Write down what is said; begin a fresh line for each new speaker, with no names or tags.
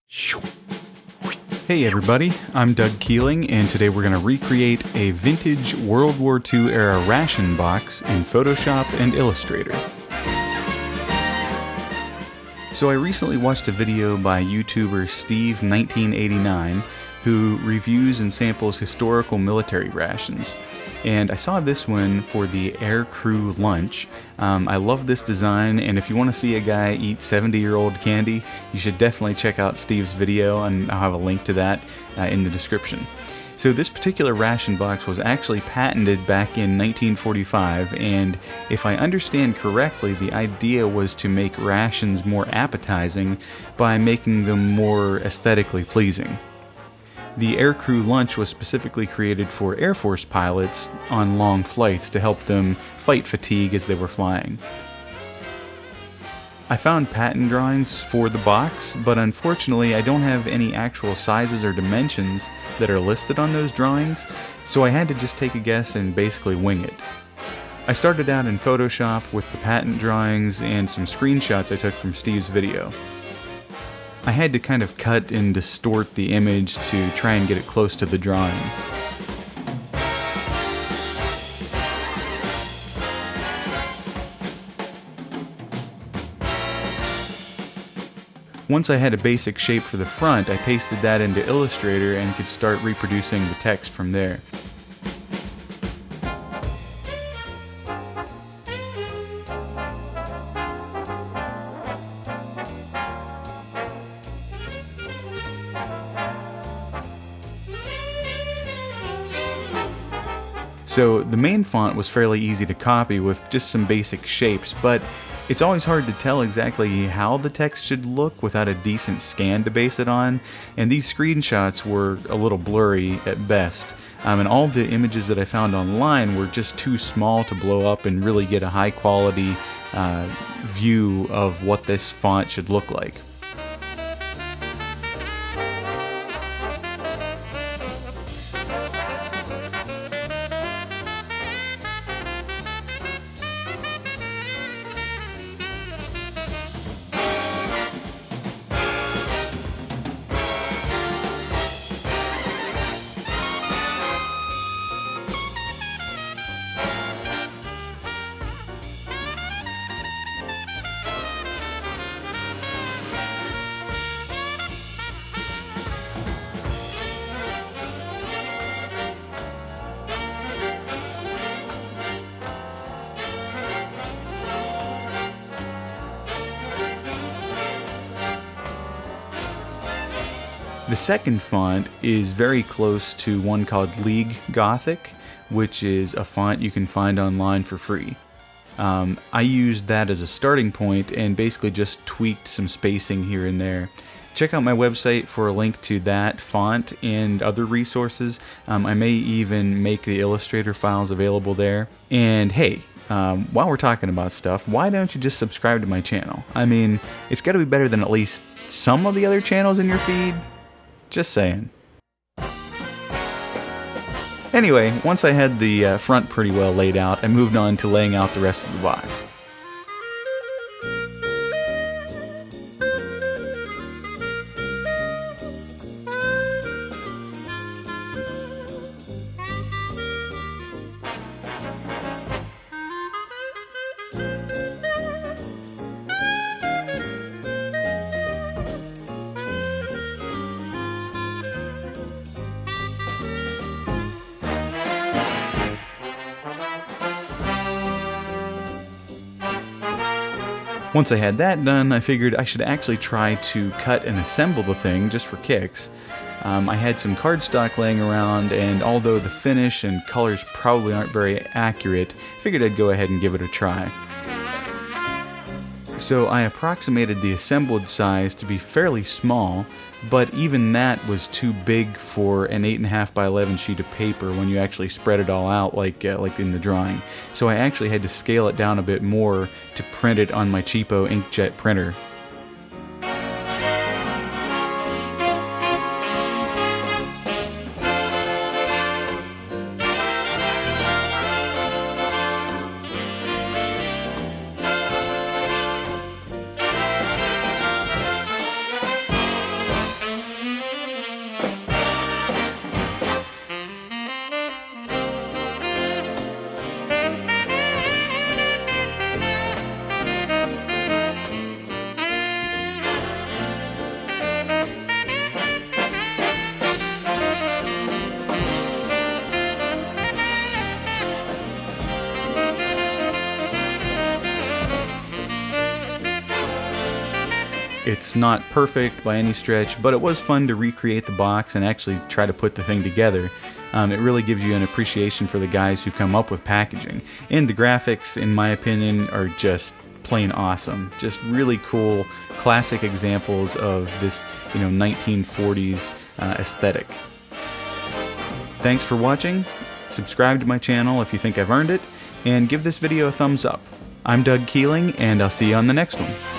Hey everybody, I'm Doug Keeling, and today we're going to recreate a vintage World War II era ration box in Photoshop and Illustrator. So I recently watched a video by YouTuber Steve1989 who reviews and samples historical military rations. And I saw this one for the air crew lunch. I love this design, and if you want to see a guy eat 70-year-old candy, you should definitely check out Steve's video, and I'll have a link to that in the description. So this particular ration box was actually patented back in 1945, and if I understand correctly, the idea was to make rations more appetizing by making them more aesthetically pleasing. The aircrew lunch was specifically created for Air Force pilots on long flights to help them fight fatigue as they were flying. I found patent drawings for the box, but unfortunately I don't have any actual sizes or dimensions that are listed on those drawings, so I had to just take a guess and basically wing it. I started out in Photoshop with the patent drawings and some screenshots I took from Steve's video. I had to kind of cut and distort the image to try and get it close to the drawing. Once I had a basic shape for the front, I pasted that into Illustrator and could start reproducing the text from there. So the main font was fairly easy to copy with just some basic shapes, but it's always hard to tell exactly how the text should look without a decent scan to base it on, and these screenshots were a little blurry at best. And all the images that I found online were just too small to blow up and really get a high quality view of what this font should look like. The second font is very close to one called League Gothic, which is a font you can find online for free. I used that as a starting point and basically just tweaked some spacing here and there. Check out my website for a link to that font and other resources. I may even make the Illustrator files available there. And hey, while we're talking about stuff, why don't you just subscribe to my channel? I mean, it's got to be better than at least some of the other channels in your feed. Just saying. Anyway, once I had the front pretty well laid out, I moved on to laying out the rest of the box. Once I had that done, I figured I should actually try to cut and assemble the thing just for kicks. I had some cardstock laying around, and although the finish and colors probably aren't very accurate, I figured I'd go ahead and give it a try. So I approximated the assembled size to be fairly small, but even that was too big for an 8.5 by 11 sheet of paper when you actually spread it all out like in the drawing. So I actually had to scale it down a bit more to print it on my cheapo inkjet printer. not perfect by any stretch, but it was fun to recreate the box and actually try to put the thing together. It really gives you an appreciation for the guys who come up with packaging. And the graphics, in my opinion, are just plain awesome. Just really cool, classic examples of this, 1940s aesthetic. Thanks for watching. Subscribe to my channel if you think I've earned it, and give this video a thumbs up. I'm Doug Keeling, and I'll see you on the next one.